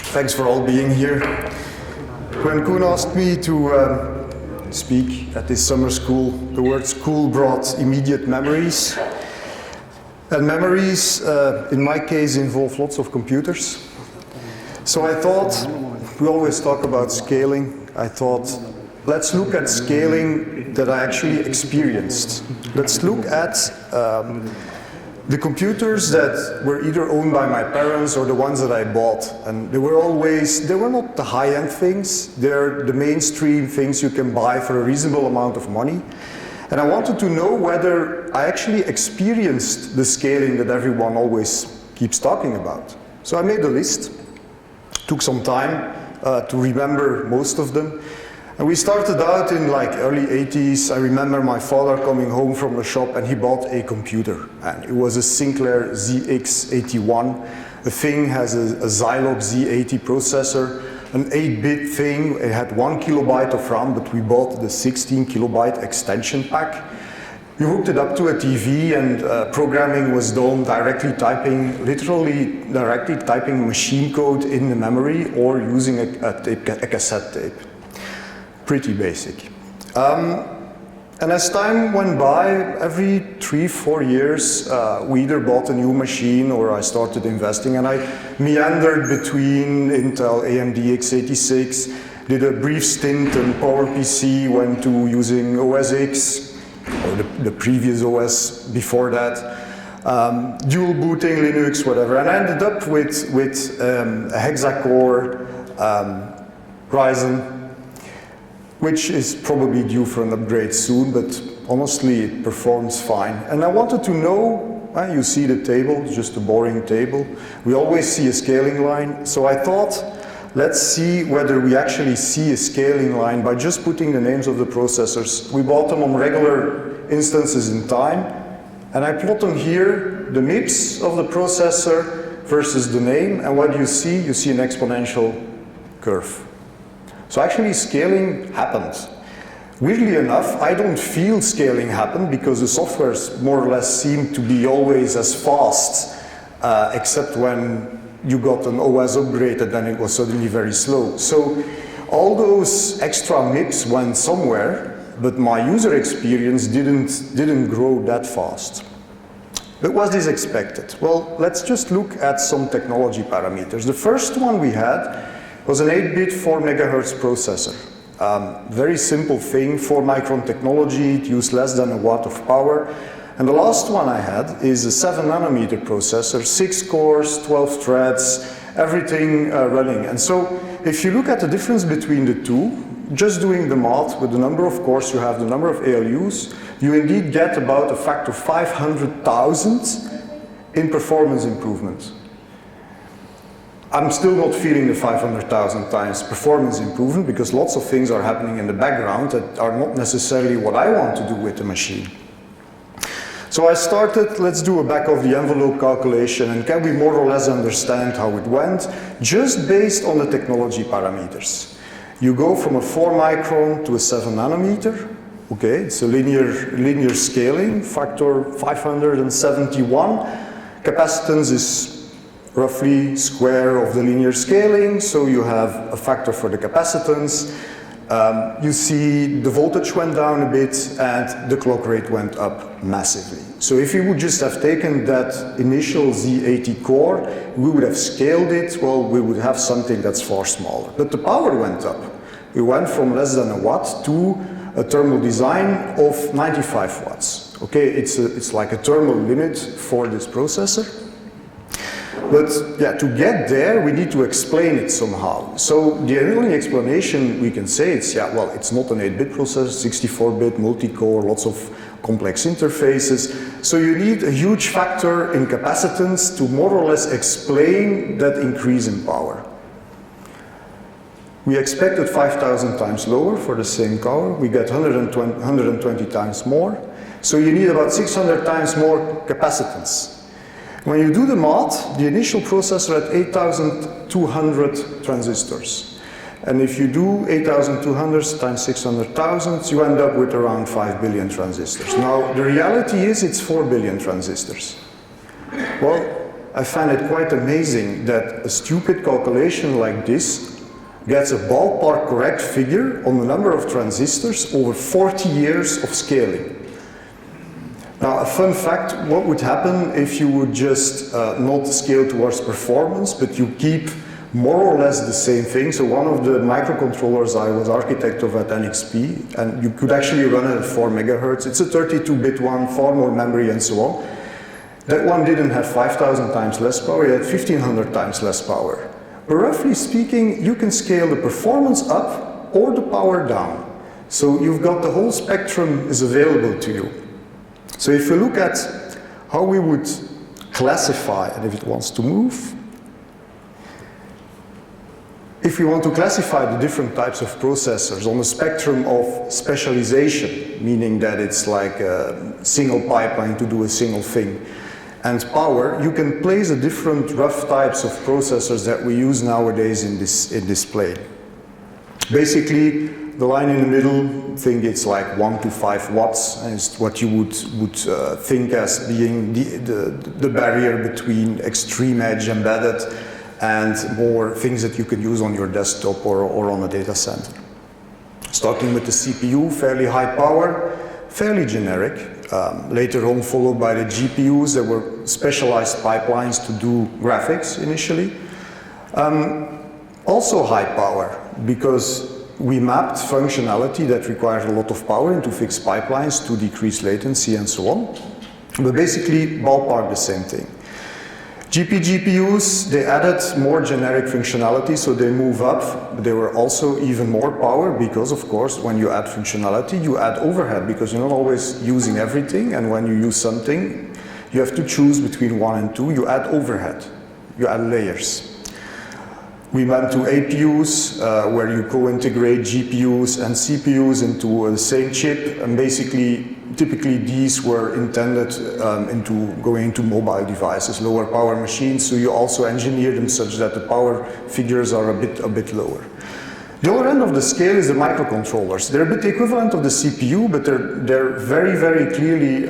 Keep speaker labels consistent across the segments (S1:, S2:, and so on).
S1: Thanks for all being here. When Koen asked me to speak at this summer school, the word school brought immediate memories. And memories, in my case, involve lots of computers. So I thought, we always talk about scaling. I thought, let's look at scaling that I actually experienced. Let's look at the computers that were either owned by my parents or the ones that I bought. And they were not the high-end things. They're the mainstream things you can buy for a reasonable amount of money. And I wanted to know whether I actually experienced the scaling that everyone always keeps talking about. So I made a list. Took some time to remember most of them. And we started out in like early 80s. I remember my father coming home from the shop and he bought a computer. And it was a Sinclair ZX81. The thing has a Zilog Z80 processor, an 8-bit thing. It had 1 kilobyte of RAM, but we bought the 16 kilobyte extension pack. You hooked it up to a TV and programming was done literally directly typing machine code in the memory or using a cassette tape. Pretty basic. And as time went by, every 3-4 years, we either bought a new machine or I started investing, and I meandered between Intel, AMD x86, did a brief stint in PowerPC, went to using OS X, or the previous OS before that, dual booting, Linux, whatever, and I ended up with a hexa-core Ryzen, which is probably due for an upgrade soon, but honestly it performs fine. And I wanted to know, you see the table, just a boring table. We always see a scaling line, so I thought, let's see whether we actually see a scaling line by just putting the names of the processors. We bought them on regular instances in time, and I plot them here, the MIPS of the processor versus the name, and what do you see? You see an exponential curve. So actually scaling happened. Weirdly enough, I don't feel scaling happen because the softwares more or less seem to be always as fast, except when you got an OS upgrade and then it was suddenly very slow. So all those extra MIPS went somewhere, but my user experience didn't grow that fast. But was this expected? Well, let's just look at some technology parameters. The first one we had was an 8-bit 4 megahertz processor. Very simple thing, 4-micron technology, it used less than a watt of power. And the last one I had is a 7-nanometer processor, 6 cores, 12 threads, everything running. And so if you look at the difference between the two, just doing the math with the number of cores you have, the number of ALUs, you indeed get about a factor 500,000 in performance improvement. I'm still not feeling the 500,000 times performance improvement because lots of things are happening in the background that are not necessarily what I want to do with the machine. So I started, let's do a back of the envelope calculation and can we more or less understand how it went just based on the technology parameters. You go from a 4 micron to a 7 nanometer. Okay, it's a linear scaling, factor 571. Capacitance is roughly square of the linear scaling, so you have a factor for the capacitance. You see the voltage went down a bit and the clock rate went up massively. So if you would just have taken that initial Z80 core, we would have scaled it, well, we would have something that's far smaller. But the power went up. We went from less than a watt to a thermal design of 95 watts. Okay, it's like a thermal limit for this processor. But yeah, to get there, we need to explain it somehow. So the only explanation we can say is, yeah, well, it's not an 8-bit processor, 64-bit, multi-core, lots of complex interfaces. So you need a huge factor in capacitance to more or less explain that increase in power. We expected 5,000 times lower for the same power. We get 120 times more. So you need about 600 times more capacitance. When you do the math, the initial processor had 8,200 transistors. And if you do 8,200 times 600,000, you end up with around 5 billion transistors. Now, the reality is it's 4 billion transistors. Well, I find it quite amazing that a stupid calculation like this gets a ballpark correct figure on the number of transistors over 40 years of scaling. Now, a fun fact, what would happen if you would just not scale towards performance, but you keep more or less the same thing? So one of the microcontrollers I was architect of at NXP, and you could actually run it at 4 megahertz. It's a 32-bit one, far more memory and so on. That one didn't have 5,000 times less power, it had 1,500 times less power. But roughly speaking, you can scale the performance up or the power down. So you've got the whole spectrum is available to you. So if you look at how we would classify, and if it wants to move, if we want to classify the different types of processors on the spectrum of specialization, meaning that it's like a single pipeline to do a single thing, and power, you can place the different rough types of processors that we use nowadays in this plane. Basically, the line in the middle, think it's like 1 to 5 watts, and it's what you would think as being the barrier between extreme edge embedded and more things that you can use on your desktop or on a data center. Starting with the CPU, fairly high power, fairly generic. Later on followed by the GPUs, there were specialized pipelines to do graphics initially. Also high power, because we mapped functionality that required a lot of power into fixed pipelines to decrease latency and so on. But basically, ballpark the same thing. GPUs, they added more generic functionality, so they move up, but they were also even more power because, of course, when you add functionality, you add overhead because you're not always using everything, and when you use something, you have to choose between 1 and 2, you add overhead, you add layers. We went to APUs, where you co-integrate GPUs and CPUs into the same chip, and basically, typically these were intended going into mobile devices, lower power machines, so you also engineer them such that the power figures are a bit lower. The other end of the scale is the microcontrollers. They're a bit equivalent of the CPU, but they're very, very clearly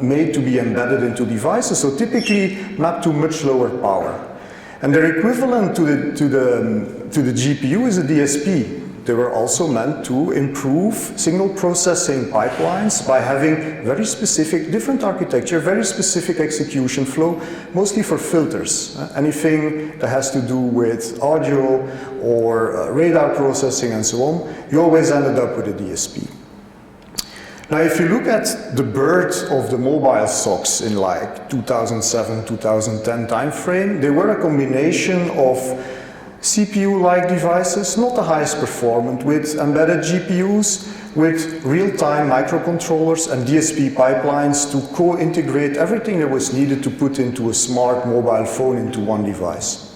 S1: made to be embedded into devices, so typically mapped to much lower power. And their equivalent to the GPU is a DSP. They were also meant to improve signal processing pipelines by having very specific, different architecture, very specific execution flow, mostly for filters. Anything that has to do with audio or radar processing and so on, you always ended up with a DSP. Now, if you look at the birth of the mobile SoCs in like 2007, 2010 timeframe, they were a combination of CPU-like devices, not the highest performant, with embedded GPUs, with real-time microcontrollers and DSP pipelines to co-integrate everything that was needed to put into a smart mobile phone into one device.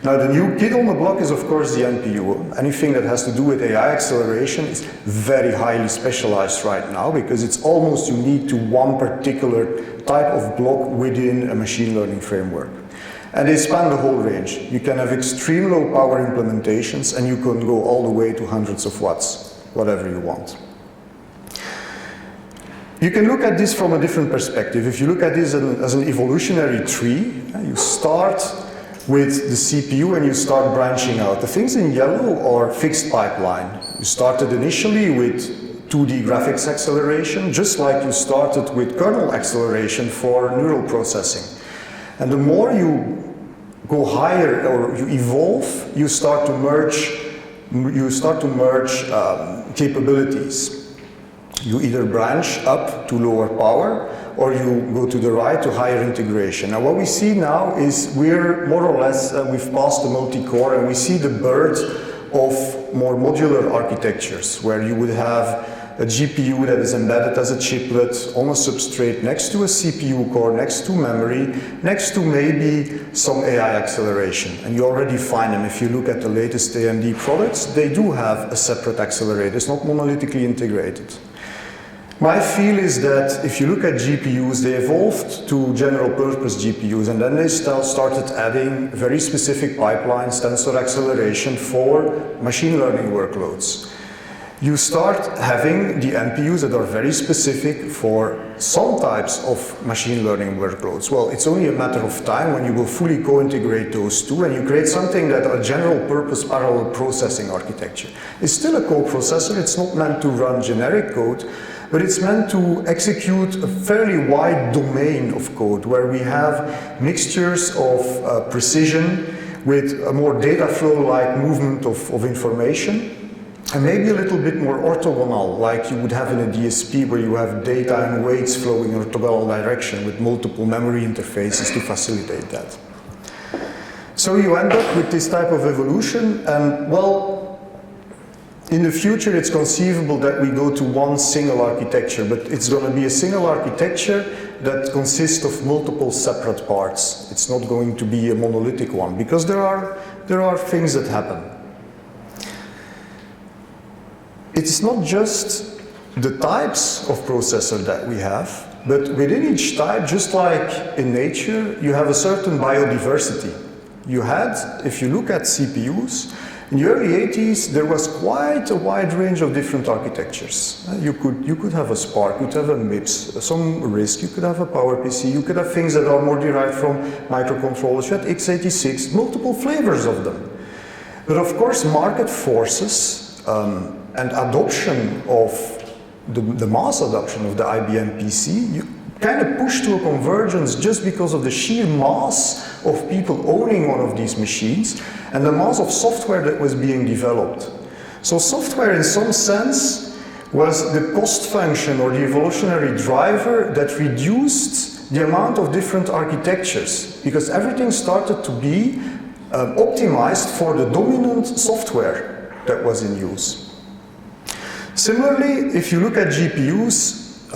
S1: Now, the new kid on the block is, of course, the NPU. Anything that has to do with AI acceleration is very highly specialized right now because it's almost unique to one particular type of block within a machine learning framework. And they span the whole range. You can have extreme low power implementations and you can go all the way to hundreds of watts, whatever you want. You can look at this from a different perspective. If you look at this as an evolutionary tree, you start with the CPU and you start branching out. The things in yellow are fixed pipeline. You started initially with 2D graphics acceleration, just like you started with kernel acceleration for neural processing. And the more you go higher or you evolve, you start to merge capabilities. You either branch up to lower power or you go to the right to higher integration. Now what we see now is we're more or less, we've passed the multi-core and we see the birth of more modular architectures where you would have a GPU that is embedded as a chiplet on a substrate next to a CPU core, next to memory, next to maybe some AI acceleration. And you already find them. If you look at the latest AMD products, they do have a separate accelerator. It's not monolithically integrated. My feel is that if you look at GPUs, they evolved to general purpose GPUs and then they started adding very specific pipelines, tensor acceleration for machine learning workloads. you start having the NPUs that are very specific for some types of machine learning workloads. Well, it's only a matter of time when you will fully co-integrate those two and you create something that a general purpose parallel processing architecture. It's still a coprocessor, it's not meant to run generic code, but it's meant to execute a fairly wide domain of code where we have mixtures of precision with a more data flow-like movement of information, and maybe a little bit more orthogonal, like you would have in a DSP where you have data and weights flowing in orthogonal direction with multiple memory interfaces to facilitate that. So you end up with this type of evolution, and well, in the future it's conceivable that we go to one single architecture, but it's going to be a single architecture that consists of multiple separate parts. It's not going to be a monolithic one, because there are things that happen. It's not just the types of processor that we have, but within each type, just like in nature, you have a certain biodiversity. You had, if you look at CPUs, in the early 80s, there was quite a wide range of different architectures. You could have a Spark, you could have a MIPS, some RISC, you could have a PowerPC, you could have things that are more derived from microcontrollers. You had x86, multiple flavors of them. But of course, market forces and adoption of the mass adoption of the IBM PC, you kind of push to a convergence just because of the sheer mass of people owning one of these machines and the mass of software that was being developed. So software in some sense was the cost function or the evolutionary driver that reduced the amount of different architectures, because everything started to be optimized for the dominant software that was in use. Similarly, if you look at GPUs,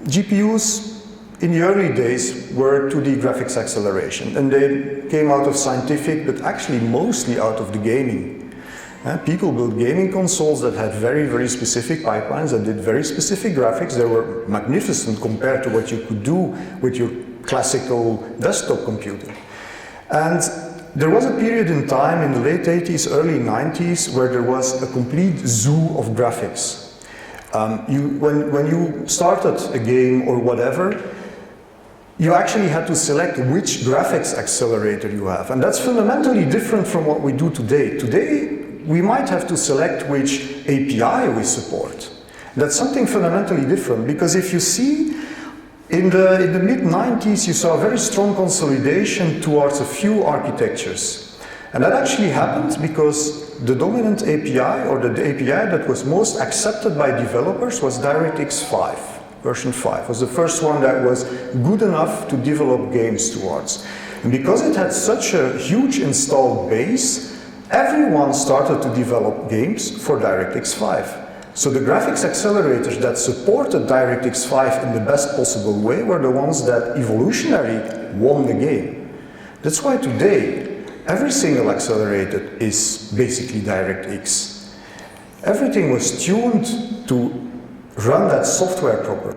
S1: GPUs in the early days were 2D graphics acceleration, and they came out of scientific, but actually mostly out of the gaming. People built gaming consoles that had very, very specific pipelines that did very specific graphics. They were magnificent compared to what you could do with your classical desktop computer. And there was a period in time in the late 80s, early 90s, where there was a complete zoo of graphics. When you started a game or whatever, you actually had to select which graphics accelerator you have. And that's fundamentally different from what we do today. Today, we might have to select which API we support. That's something fundamentally different, because if you see, in the mid-90s, you saw a very strong consolidation towards a few architectures. And that actually happened because the dominant API, or the API that was most accepted by developers, was DirectX 5. Version 5 was the first one that was good enough to develop games towards. And because it had such a huge installed base, everyone started to develop games for DirectX 5. So the graphics accelerators that supported DirectX 5 in the best possible way were the ones that evolutionarily won the game. That's why today, every single accelerator is basically DirectX. Everything was tuned to run that software properly.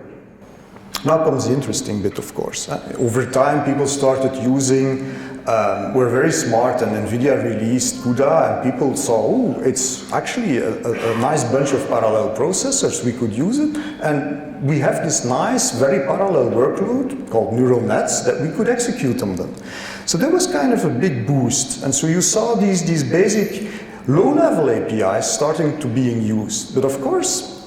S1: Now comes the interesting bit, of course. Over time, people started using, were very smart, and NVIDIA released CUDA, and people saw, oh, it's actually a nice bunch of parallel processors, we could use it, and we have this nice, very parallel workload called neural nets that we could execute on them. So that was kind of a big boost, and so you saw these basic low-level APIs starting to being used. But of course,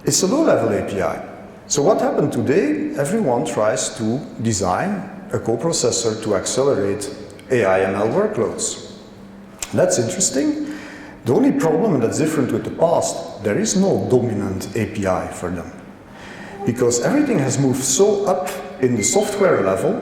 S1: it's a low-level API. So what happened today? Everyone tries to design a coprocessor to accelerate AI/ML workloads. That's interesting. The only problem, and that's different with the past, there is no dominant API for them. Because everything has moved so up in the software level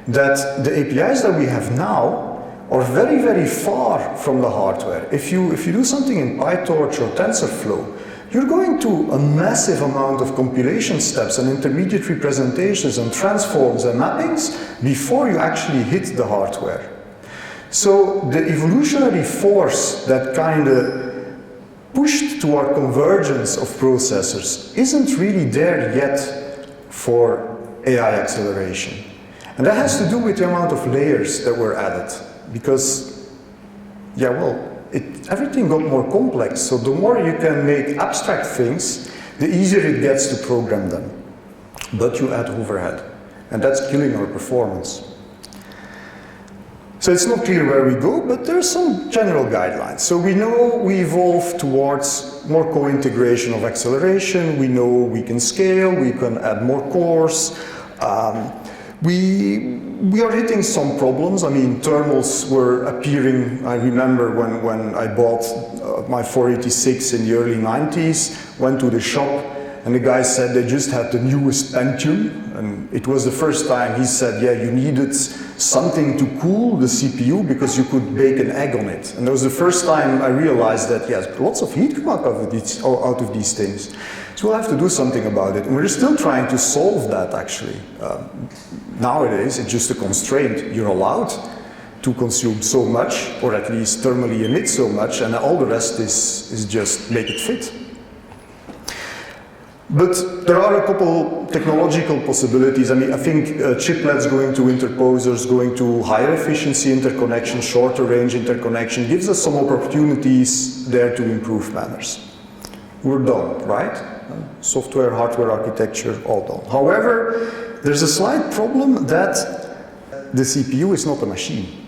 S1: that the APIs that we have now are very, very far from the hardware. If you do something in PyTorch or TensorFlow, you're going to a massive amount of compilation steps and intermediate representations and transforms and mappings before you actually hit the hardware. So the evolutionary force that kind of pushed toward convergence of processors isn't really there yet for AI acceleration. And that has to do with the amount of layers that were added. Because, yeah, well, everything got more complex. So the more you can make abstract things, the easier it gets to program them. But you add overhead, and that's killing our performance. So it's not clear where we go, but there's some general guidelines. So we know we evolve towards more co-integration of acceleration. We know we can scale, we can add more cores. We are hitting some problems. I mean, thermals were appearing. I remember when I bought my 486 in the early 90s, went to the shop, and the guy said they just had the newest Pentium, and it was the first time he said, yeah, you needed something to cool the CPU because you could bake an egg on it. And that was the first time I realized that, yes, lots of heat come out of these things. So we'll have to do something about it. And we're still trying to solve that, actually. Nowadays, it's just a constraint. You're allowed to consume so much, or at least thermally emit so much, and all the rest is just make it fit. But there are a couple technological possibilities. I mean, I think chiplets going to interposers, going to higher efficiency interconnection, shorter range interconnection, gives us some opportunities there to improve manners. We're done, right? Software, hardware architecture, all done. However, there's a slight problem that the CPU is not a machine.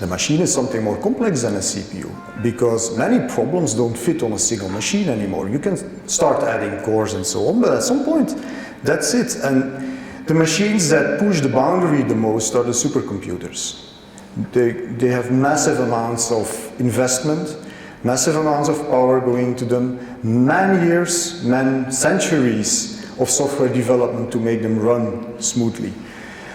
S1: The machine is something more complex than a CPU, because many problems don't fit on a single machine anymore. You can start adding cores and so on, but at some point, that's it. And the machines that push the boundary the most are the supercomputers. They have massive amounts of investment, massive amounts of power going to them, many years, centuries of software development to make them run smoothly.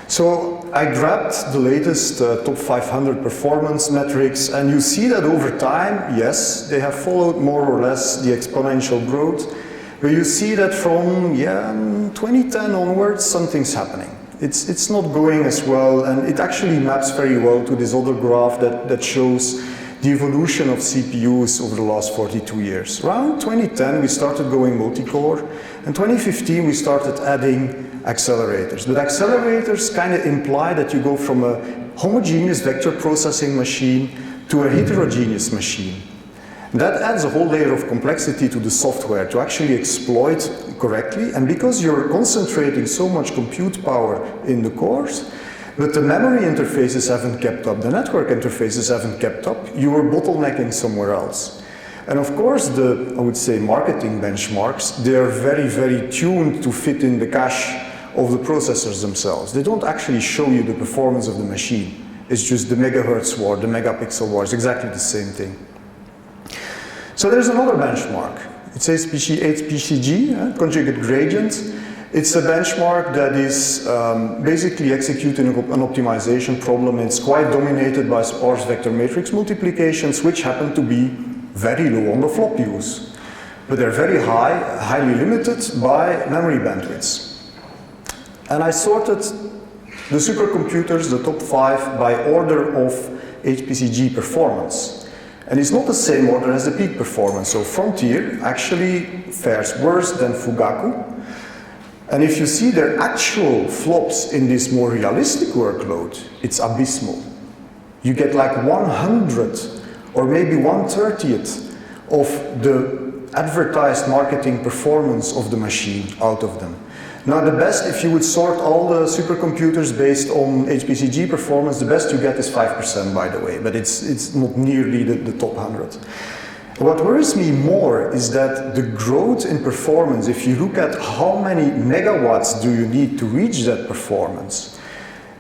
S1: So I grabbed the latest top 500 performance metrics, and you see that over time, yes, they have followed more or less the exponential growth, but you see that from 2010 onwards, something's happening. It's not going as well, and it actually maps very well to this other graph that shows the evolution of CPUs over the last 42 years. Around 2010, we started going multi-core, and 2015, we started adding accelerators. But accelerators kind of imply that you go from a homogeneous vector processing machine to a heterogeneous machine. That adds a whole layer of complexity to the software to actually exploit correctly, and because you're concentrating so much compute power in the cores, but the memory interfaces haven't kept up, the network interfaces haven't kept up, you are bottlenecking somewhere else. And of course, I would say, marketing benchmarks, they are very, very tuned to fit in the cache of the processors themselves. They don't actually show you the performance of the machine. It's just the megahertz war, the megapixel war, it's exactly the same thing. So there's another benchmark. It says HPCG, conjugate gradient. It's a benchmark that is basically executing an optimization problem. It's quite dominated by sparse vector matrix multiplications, which happen to be very low on the flop use. But they're very highly limited by memory bandwidths. And I sorted the supercomputers, the top 5, by order of HPCG performance. And it's not the same order as the peak performance. So Frontier actually fares worse than Fugaku. And if you see their actual flops in this more realistic workload, it's abysmal. You get like 100 or maybe 1/30th of the advertised marketing performance of the machine out of them. Now the best, if you would sort all the supercomputers based on HPCG performance, the best you get is 5%, by the way, but it's not nearly the top 100. What worries me more is that the growth in performance, if you look at how many megawatts do you need to reach that performance,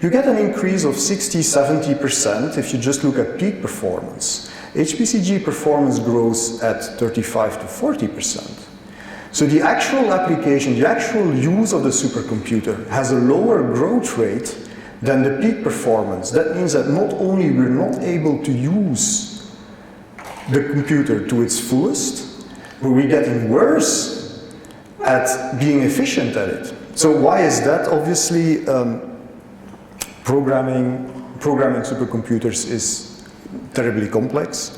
S1: you get an increase of 60–70% if you just look at peak performance. HPCG performance grows at 35–40%. So the actual application, the actual use of the supercomputer has a lower growth rate than the peak performance. That means that not only we're not able to use the computer to its fullest, but we're getting worse at being efficient at it. So why is that? Obviously, programming supercomputers is terribly complex.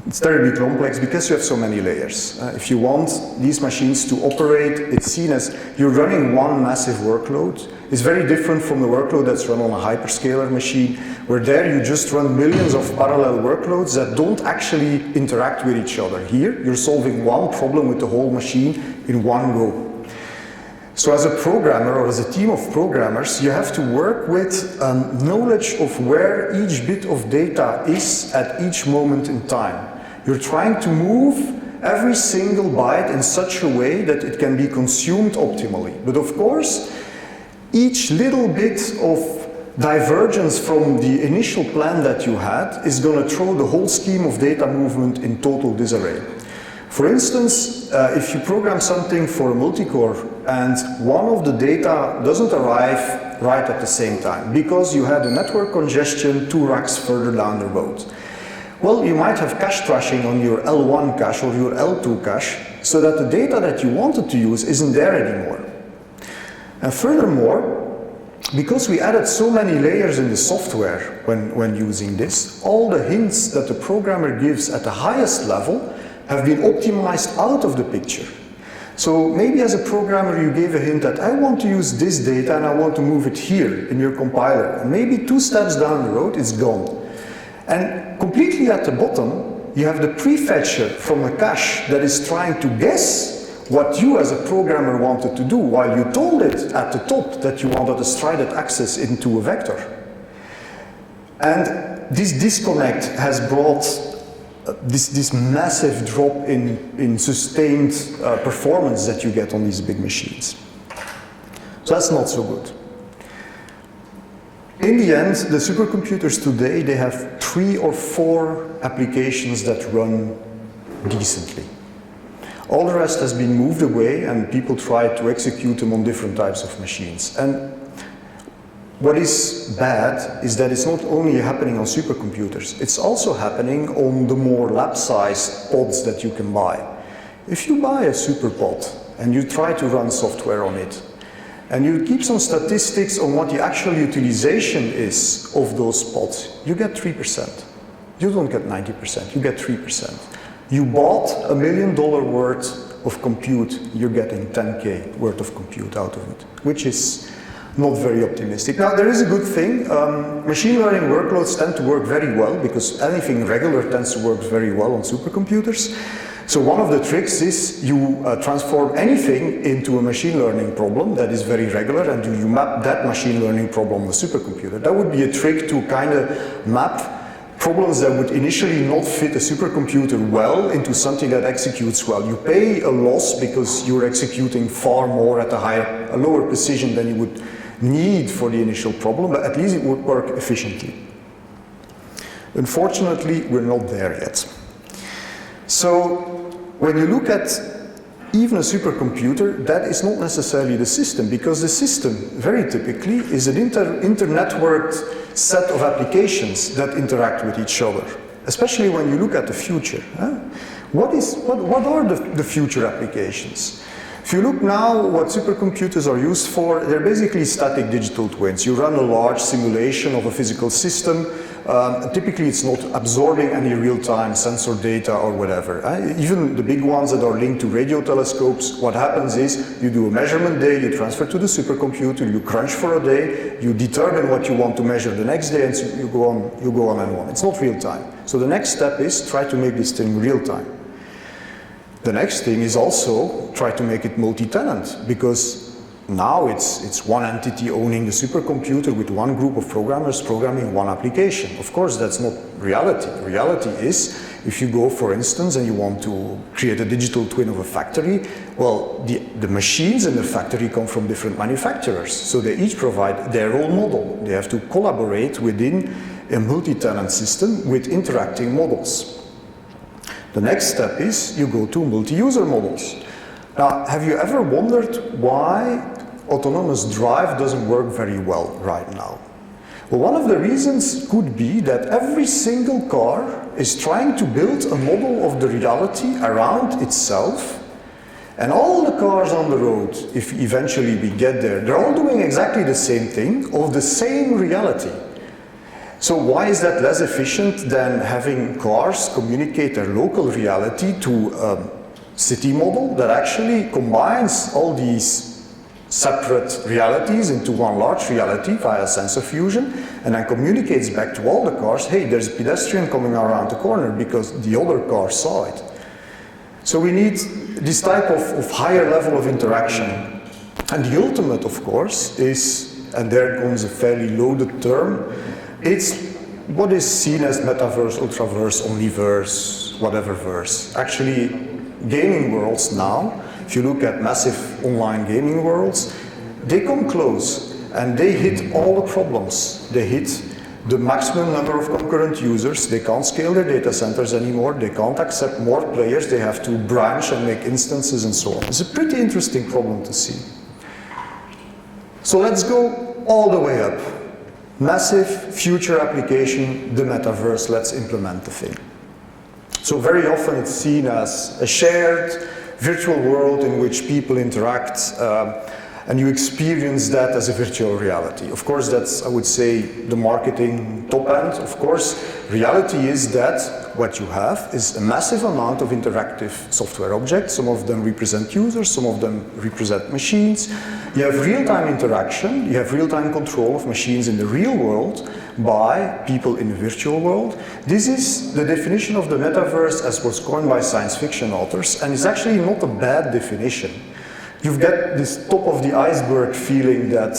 S1: It's terribly complex because you have so many layers. If you want these machines to operate, it's seen as you're running one massive workload. is very different from the workload that's run on a hyperscaler machine, where there you just run millions of parallel workloads that don't actually interact with each other. Here, you're solving one problem with the whole machine in one go. So as a programmer or as a team of programmers, you have to work with knowledge of where each bit of data is at each moment in time. You're trying to move every single byte in such a way that it can be consumed optimally. But of course, each little bit of divergence from the initial plan that you had is going to throw the whole scheme of data movement in total disarray. For instance, if you program something for a multi-core and one of the data doesn't arrive right at the same time because you had a network congestion 2 racks further down the road. Well, you might have cache thrashing on your L1 cache or your L2 cache so that the data that you wanted to use isn't there anymore. And furthermore, because we added so many layers in the software when using this, all the hints that the programmer gives at the highest level have been optimized out of the picture. So maybe as a programmer you gave a hint that I want to use this data and I want to move it here in your compiler. And maybe 2 steps down the road it's gone. And completely at the bottom you have the prefetcher from the cache that is trying to guess what you as a programmer wanted to do while you told it at the top that you wanted a strided access into a vector. And this disconnect has brought this massive drop in sustained performance that you get on these big machines. So that's not so good. In the end, the supercomputers today, they have 3 or 4 applications that run decently. All the rest has been moved away and people try to execute them on different types of machines. And what is bad is that it's not only happening on supercomputers, it's also happening on the more lab-sized pods that you can buy. If you buy a superpod and you try to run software on it, and you keep some statistics on what the actual utilization is of those pods, you get 3%. You don't get 90%, you get 3%. You bought $1 million worth of compute, you're getting 10K worth of compute out of it, which is not very optimistic. Now, there is a good thing. Machine learning workloads tend to work very well because anything regular tends to work very well on supercomputers. So one of the tricks is you transform anything into a machine learning problem that is very regular and you map that machine learning problem on the supercomputer. That would be a trick to kind of map problems that would initially not fit a supercomputer well into something that executes well. You pay a loss because you're executing far more at a lower precision than you would need for the initial problem, but at least it would work efficiently. Unfortunately, we're not there yet. So when you look at even a supercomputer, that is not necessarily the system, because the system, very typically, is an internetworked set of applications that interact with each other, especially when you look at the future. What are the future applications? If you look now what supercomputers are used for, they're basically static digital twins. You run a large simulation of a physical system. Typically it's not absorbing any real-time sensor data or whatever. Even the big ones that are linked to radio telescopes, what happens is you do a measurement day, you transfer to the supercomputer, you crunch for a day, you determine what you want to measure the next day, and so you go on and on. It's not real-time. So the next step is try to make this thing real-time. The next thing is also try to make it multi-tenant, because now it's one entity owning the supercomputer with one group of programmers programming one application. Of course, that's not reality. Reality is, if you go, for instance, and you want to create a digital twin of a factory, well, the machines in the factory come from different manufacturers, so they each provide their own model. They have to collaborate within a multi-tenant system with interacting models. The next step is you go to multi-user models. Now, have you ever wondered why autonomous drive doesn't work very well right now? Well, one of the reasons could be that every single car is trying to build a model of the reality around itself, and all the cars on the road, if eventually we get there, they're all doing exactly the same thing of the same reality. So why is that less efficient than having cars communicate their local reality to a city model that actually combines all these separate realities into one large reality via sensor fusion, and then communicates back to all the cars, hey, there's a pedestrian coming around the corner because the other car saw it. So we need this type of higher level of interaction. And the ultimate, of course, is, and there comes a fairly loaded term, it's what is seen as metaverse, ultraverse, omniverse, whatever verse. Actually, gaming worlds now, if you look at massive online gaming worlds, they come close and they hit all the problems. They hit the maximum number of concurrent users, they can't scale their data centers anymore, they can't accept more players, they have to branch and make instances and so on. It's a pretty interesting problem to see. So let's go all the way up. Massive future application, the metaverse, let's implement the thing. So very often it's seen as a shared virtual world in which people interact and you experience that as a virtual reality. Of course, that's, I would say, the marketing top end. Of course, reality is that what you have is a massive amount of interactive software objects. Some of them represent users, some of them represent machines. You have real-time interaction, you have real-time control of machines in the real world by people in the virtual world. This is the definition of the metaverse as was coined by science fiction authors, and it's actually not a bad definition. You get this top of the iceberg feeling that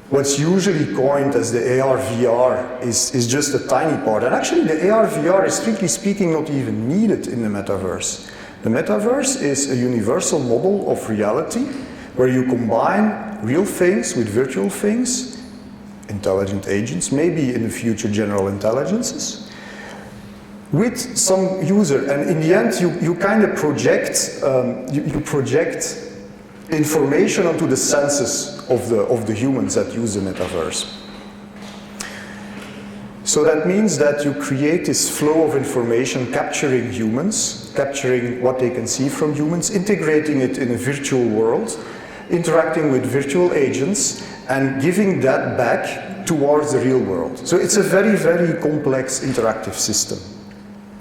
S1: what's usually coined as the AR VR is just a tiny part. And actually the AR VR is, strictly speaking, not even needed in the metaverse. The metaverse is a universal model of reality where you combine real things with virtual things, intelligent agents, maybe in the future general intelligences, with some user. And in the end, you kind of project, you project information onto the senses of the humans that use the metaverse. So that means that you create this flow of information capturing humans, capturing what they can see from humans, integrating it in a virtual world, interacting with virtual agents, and giving that back towards the real world. So it's a very, very complex interactive system.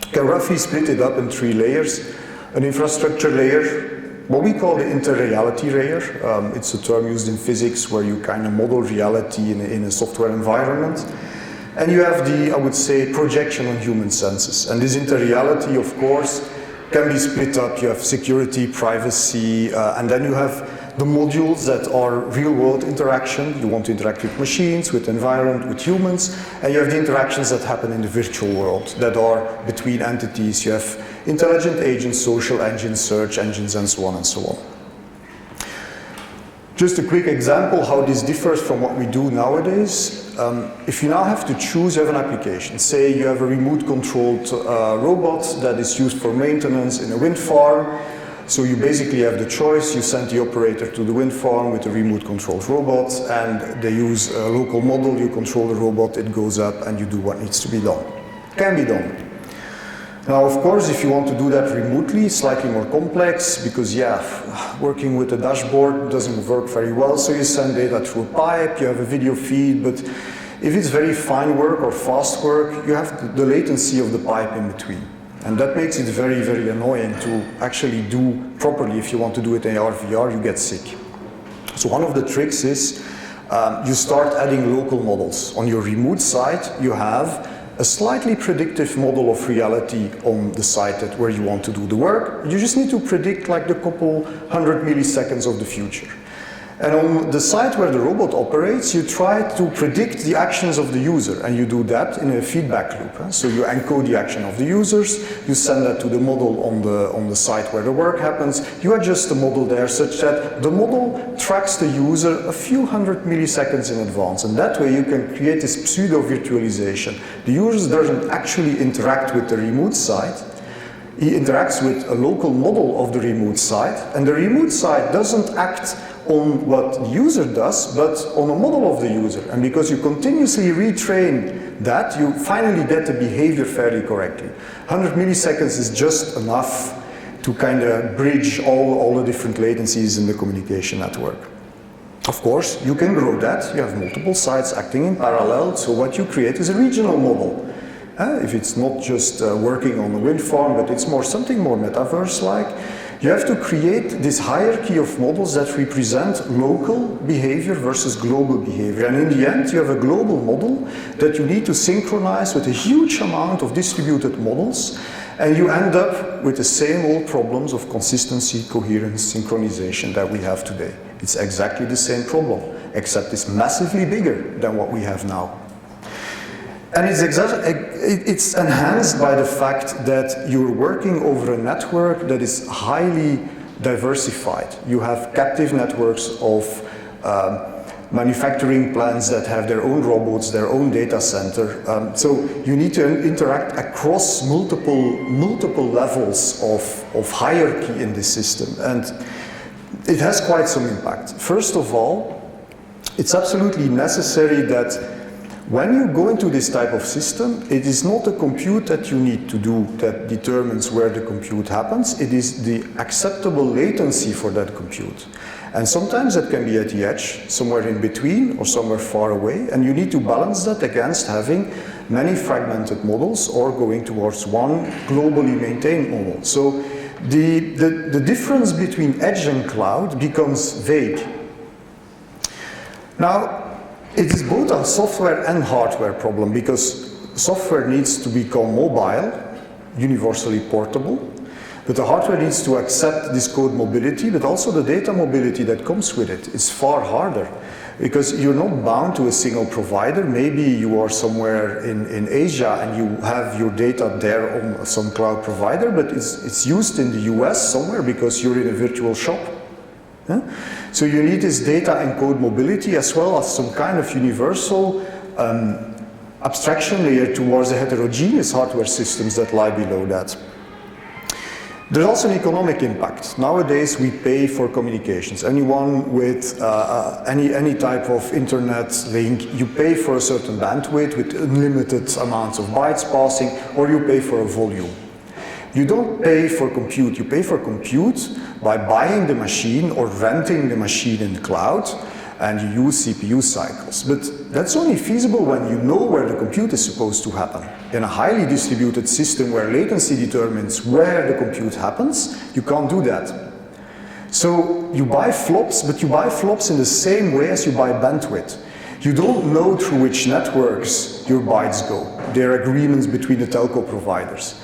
S1: You can roughly split it up in 3 layers. An infrastructure layer, what we call the inter-reality layer. It's a term used in physics where you kind of model reality in a software environment. And you have the, I would say, projection on human senses. And this inter-reality, of course, can be split up. You have security, privacy, and then you have the modules that are real-world interaction. You want to interact with machines, with environment, with humans, and you have the interactions that happen in the virtual world that are between entities. You have intelligent agents, social engines, search engines, and so on and so on. Just a quick example how this differs from what we do nowadays. If you now have to choose, you have an application. Say you have a remote-controlled robot that is used for maintenance in a wind farm. So you basically have the choice, you send the operator to the wind farm with a remote-controlled robot, and they use a local model, you control the robot, it goes up, and you do what needs to be done. Can be done. Now, of course, if you want to do that remotely, it's slightly more complex, because, yeah, working with a dashboard doesn't work very well, so you send data through a pipe, you have a video feed, but if it's very fine work or fast work, you have the latency of the pipe in between. And that makes it very, very annoying to actually do properly. If you want to do it in AR, VR, you get sick. So one of the tricks is you start adding local models. On your remote site, you have a slightly predictive model of reality on the site where you want to do the work. You just need to predict like the couple 100 milliseconds of the future. And on the site where the robot operates, you try to predict the actions of the user, and you do that in a feedback loop. So you encode the action of the users, you send that to the model on the site where the work happens, you adjust the model there such that the model tracks the user a few 100 milliseconds in advance, and that way you can create this pseudo-virtualization. The user doesn't actually interact with the remote site, he interacts with a local model of the remote site, and the remote site doesn't act on what the user does, but on a model of the user. And because you continuously retrain that, you finally get the behavior fairly correctly. 100 milliseconds is just enough to kind of bridge all the different latencies in the communication network. Of course, you can grow that. You have multiple sites acting in parallel, so what you create is a regional model. If it's not just working on a wind farm, but it's something more metaverse-like, You have to create this hierarchy of models that represent local behavior versus global behavior. And in the end, you have a global model that you need to synchronize with a huge amount of distributed models, and you end up with the same old problems of consistency, coherence, synchronization that we have today. It's exactly the same problem, except it's massively bigger than what we have now. And it's enhanced by the fact that you're working over a network that is highly diversified. You have captive networks of manufacturing plants that have their own robots, their own data center. So you need to interact across multiple levels of hierarchy in this system. And it has quite some impact. First of all, it's absolutely necessary that when you go into this type of system, it is not the compute that you need to do that determines where the compute happens. It is the acceptable latency for that compute. And sometimes that can be at the edge, somewhere in between or somewhere far away, and you need to balance that against having many fragmented models or going towards one globally maintained model. So the difference between edge and cloud becomes vague. Now, it is both a software and hardware problem, because software needs to become mobile, universally portable, but the hardware needs to accept this code mobility, but also the data mobility that comes with it. It's far harder, because you're not bound to a single provider. Maybe you are somewhere in Asia and you have your data there on some cloud provider, but it's used in the US somewhere because you're in a virtual shop. Yeah? So you need this data and code mobility, as well as some kind of universal abstraction layer towards the heterogeneous hardware systems that lie below that. There's also an economic impact. Nowadays we pay for communications. Anyone with any type of internet link, you pay for a certain bandwidth with unlimited amounts of bytes passing, or you pay for a volume. You don't pay for compute. You pay for compute by buying the machine or renting the machine in the cloud, and you use CPU cycles. But that's only feasible when you know where the compute is supposed to happen. In a highly distributed system where latency determines where the compute happens, you can't do that. So you buy flops, but you buy flops in the same way as you buy bandwidth. You don't know through which networks your bytes go. There are agreements between the telco providers.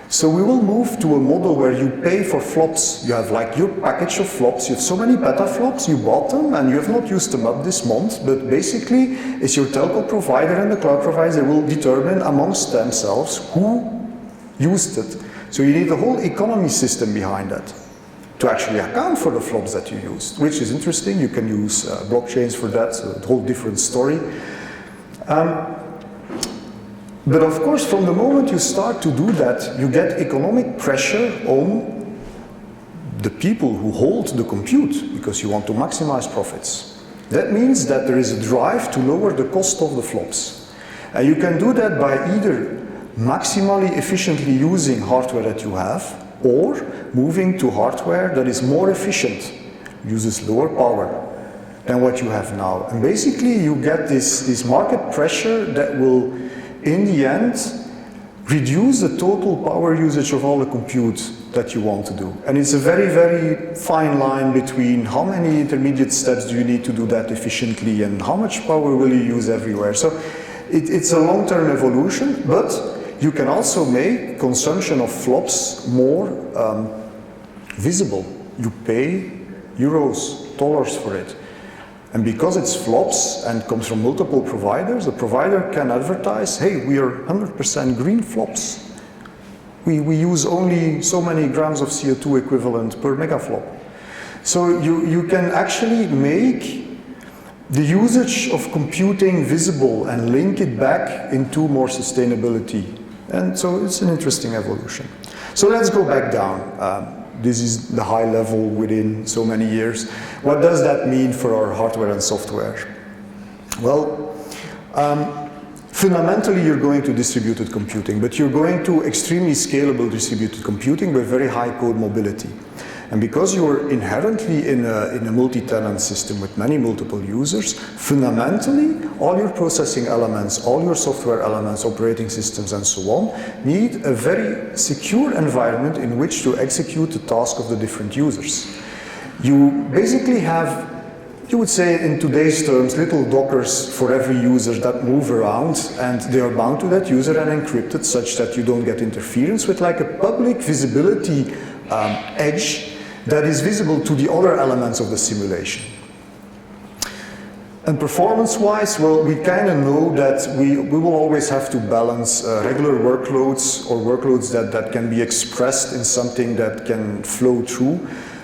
S1: So we will move to a model where you pay for flops. You have like your package of flops. You have so many petaflops, you bought them and you have not used them up this month, but basically it's your telco provider and the cloud provider will determine amongst themselves who used it. So you need a whole economy system behind that to actually account for the flops that you used, which is interesting. You can use blockchains for that, so a whole different story. But of course, from the moment you start to do that, you get economic pressure on the people who hold the compute, because you want to maximize profits. That means that there is a drive to lower the cost of the flops. And you can do that by either maximally efficiently using hardware that you have, or moving to hardware that is more efficient, uses lower power than what you have now. And basically you get this market pressure that will, in the end, reduce the total power usage of all the compute that you want to do. And it's a very, very fine line between how many intermediate steps do you need to do that efficiently and how much power will you use everywhere. So it's a long-term evolution, but you can also make consumption of flops more visible. You pay euros, dollars for it. And because it's flops and comes from multiple providers, the provider can advertise, hey, we are 100% green flops. We use only so many grams of CO2 equivalent per megaflop. So you can actually make the usage of computing visible and link it back into more sustainability. And so it's an interesting evolution. So let's go back down. This is the high level within so many years. What does that mean for our hardware and software? Well, fundamentally you're going to distributed computing, but you're going to extremely scalable distributed computing with very high code mobility. And because you're inherently in a multi-tenant system with many multiple users, fundamentally, all your processing elements, all your software elements, operating systems, and so on, need a very secure environment in which to execute the task of the different users. You basically have, you would say in today's terms, little dockers for every user that move around, and they are bound to that user and encrypted such that you don't get interference, with like a public visibility edge that is visible to the other elements of the simulation. And performance-wise, well, we kind of know that we will always have to balance regular workloads or workloads that can be expressed in something that can flow through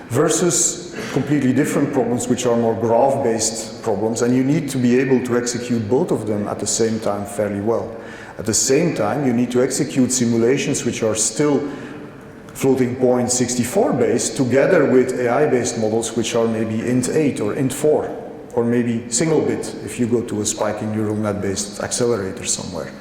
S1: versus completely different problems which are more graph-based problems, and you need to be able to execute both of them at the same time fairly well. At the same time, you need to execute simulations which are still floating point 64 based together with AI-based models which are maybe int8 or int4 or maybe single bit if you go to a spiking neural net based accelerator somewhere.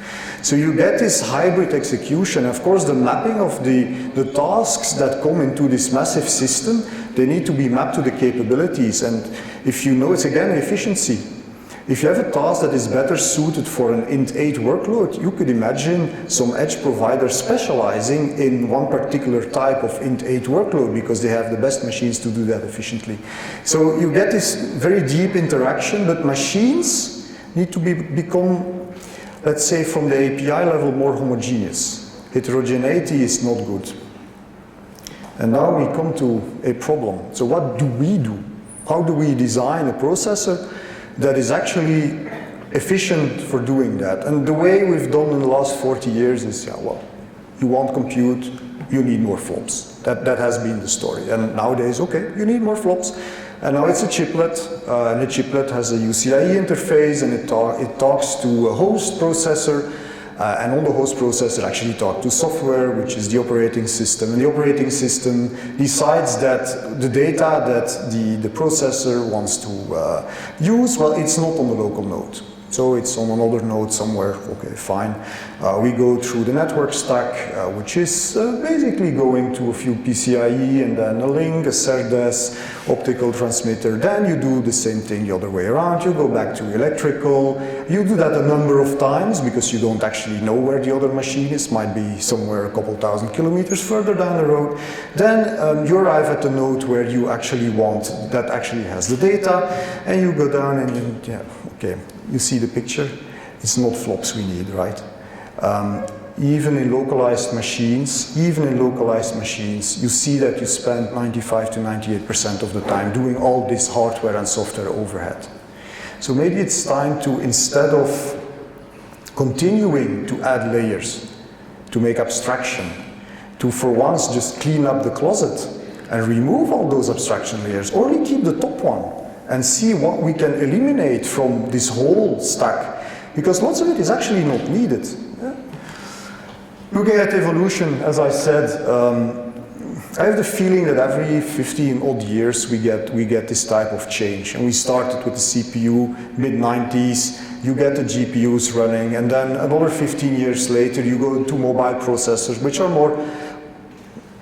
S1: So you get this hybrid execution. Of course, the mapping of the tasks that come into this massive system, they need to be mapped to the capabilities. And if you know, it's again efficiency. If you have a task that is better suited for an int8 workload, you could imagine some edge provider specializing in one particular type of int8 workload because they have the best machines to do that efficiently. So you get this very deep interaction, but machines need to become, let's say, from the API level more homogeneous. Heterogeneity is not good. And now we come to a problem. So what do we do? How do we design a processor that is actually efficient for doing that? And the way we've done in the last 40 years is, yeah, well, you want compute, you need more flops. That has been the story. And nowadays, okay, you need more flops. And now it's a chiplet, and a chiplet has a UCIe interface, and it talks to a host processor, and on the host processor actually talk to software, which is the operating system. And the operating system decides that the data that the processor wants to use, well, it's not on the local node. So it's on another node somewhere, okay, fine. We go through the network stack, which is basically going to a few PCIe and then a link, a SERDES, optical transmitter. Then you do the same thing the other way around. You go back to electrical. You do that a number of times because you don't actually know where the other machine is. Might be somewhere a couple thousand kilometers further down the road. Then you arrive at the node where you actually want, that actually has the data, and you go down and you, yeah, okay. You see the picture? It's not flops we need, right? Even in localized machines, you see that you spend 95 to 98% of the time doing all this hardware and software overhead. So maybe it's time to, instead of continuing to add layers, to make abstraction, to for once just clean up the closet and remove all those abstraction layers, only keep the top one, and see what we can eliminate from this whole stack, because lots of it is actually not needed. Yeah? Looking at evolution, as I said, I have the feeling that every 15 odd years we get this type of change. And we started with the CPU, mid-90s, you get the GPUs running, and then another 15 years later you go to mobile processors, which are more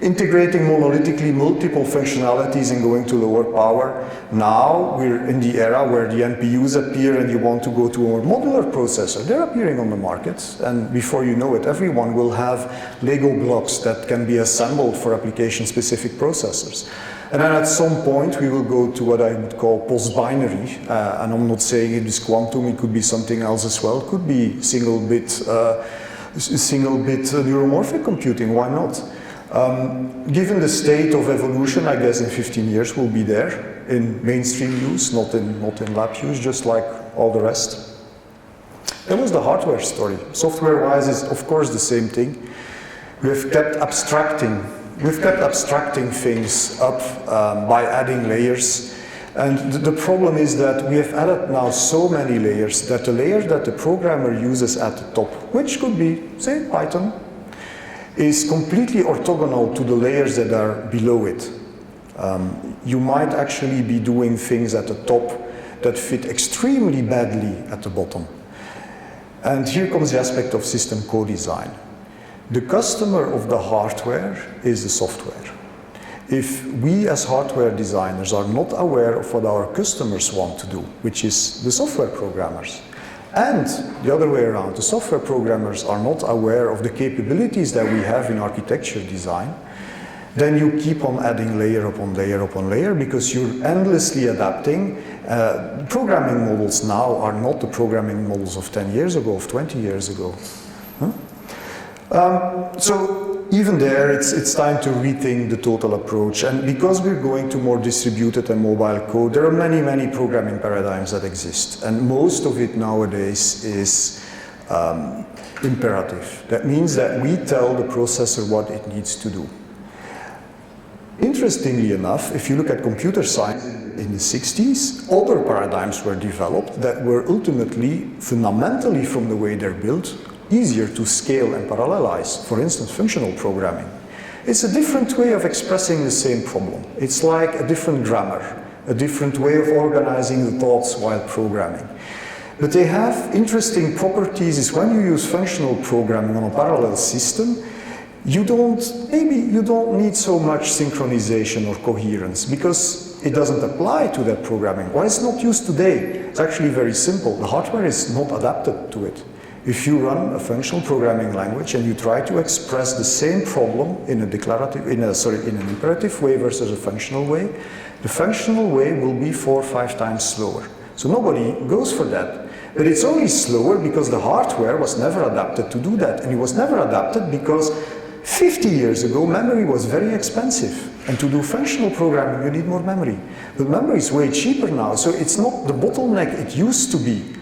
S1: integrating monolithically multiple functionalities and going to lower power. Now we're in the era where the NPUs appear and you want to go to a more modular processor. They're appearing on the market, and before you know it, everyone will have Lego blocks that can be assembled for application-specific processors. And then at some point we will go to what I would call post-binary, and I'm not saying it is quantum, it could be something else as well. It could be single-bit neuromorphic computing, why not? Given the state of evolution, I guess in 15 years we'll be there in mainstream use, not in lab use, just like all the rest. That was the hardware story. Software-wise is of course the same thing. We've kept abstracting things up by adding layers. And the problem is that we have added now so many layers that the layer that the programmer uses at the top, which could be, say, Python, is completely orthogonal to the layers that are below it. You might actually be doing things at the top that fit extremely badly at the bottom. And here comes the aspect of system co-design. The customer of the hardware is the software. if we as hardware designers are not aware of what our customers want to do, which is the software programmers, and the other way around, the software programmers are not aware of the capabilities that we have in architecture design, then you keep on adding layer upon layer upon layer because you're endlessly adapting. Programming models now are not the programming models of 10 years ago, of 20 years ago. So even there, it's time to rethink the total approach. And because we're going to more distributed and mobile code, there are many, many programming paradigms that exist. And most of it nowadays is imperative. That means that we tell the processor what it needs to do. Interestingly enough, if you look at computer science in the 60s, other paradigms were developed that were ultimately, fundamentally from the way they're built, easier to scale and parallelize. For instance, functional programming. It's a different way of expressing the same problem. It's like a different grammar, a different way of organizing the thoughts while programming. But they have interesting properties. Is when you use functional programming on a parallel system, maybe you don't need so much synchronization or coherence because it doesn't apply to that programming. Why it's not used today? It's actually very simple. The hardware is not adapted to it. If you run a functional programming language and you try to express the same problem in an imperative way versus a functional way, the functional way will be 4 or 5 times slower. So nobody goes for that. But it's only slower because the hardware was never adapted to do that. And it was never adapted because 50 years ago, memory was very expensive. And to do functional programming, you need more memory. But memory is way cheaper now, so it's not the bottleneck it used to be.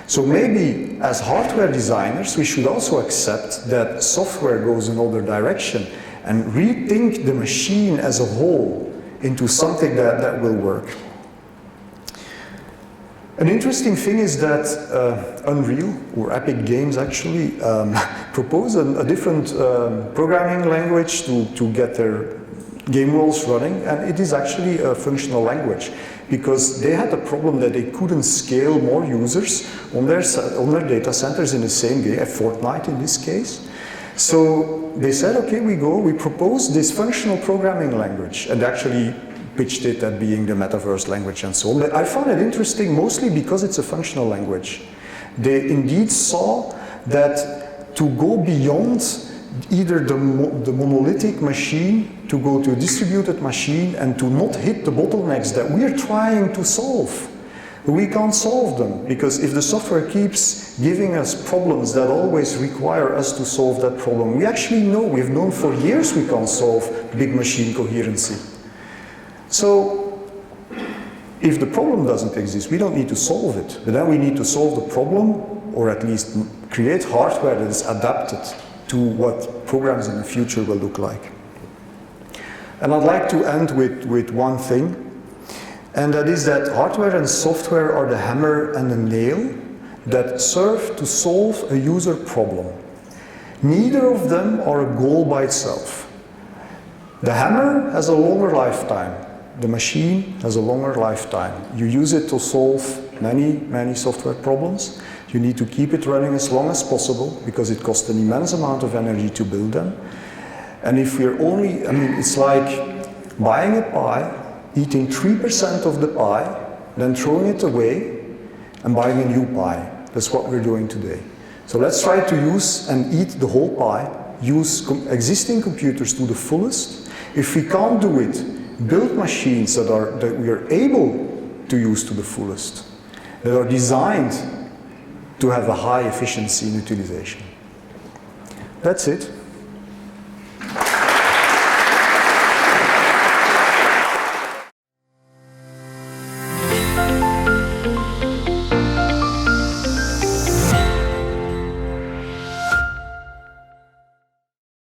S1: So maybe as hardware designers, we should also accept that software goes another direction and rethink the machine as a whole into something that will work. An interesting thing is that Unreal, or Epic Games actually, propose a different programming language to get their game worlds running, and it is actually a functional language because they had a problem that they couldn't scale more users on their data centers in the same game, Fortnite in this case. So they said, okay, we propose this functional programming language, and actually pitched it at being the metaverse language and so on. But I found it interesting mostly because it's a functional language. They indeed saw that to go beyond either the monolithic machine, to go to a distributed machine and to not hit the bottlenecks that we're trying to solve. We can't solve them because if the software keeps giving us problems that always require us to solve that problem, we actually know, we've known for years we can't solve big machine coherency. So, if the problem doesn't exist, we don't need to solve it. But then we need to solve the problem, or at least create hardware that is adapted to what programs in the future will look like. And I'd like to end with one thing, and that is that hardware and software are the hammer and the nail that serve to solve a user problem. Neither of them are a goal by itself. The hammer has a longer lifetime. The machine has a longer lifetime. You use it to solve many, many software problems. You need to keep it running as long as possible because it costs an immense amount of energy to build them. And if we're only, it's like buying a pie, eating 3% of the pie, then throwing it away and buying a new pie. That's what we're doing today. So let's try to use and eat the whole pie, use existing computers to the fullest. If we can't do it, build machines that we are able to use to the fullest, that are designed to have a high efficiency in utilization. That's it.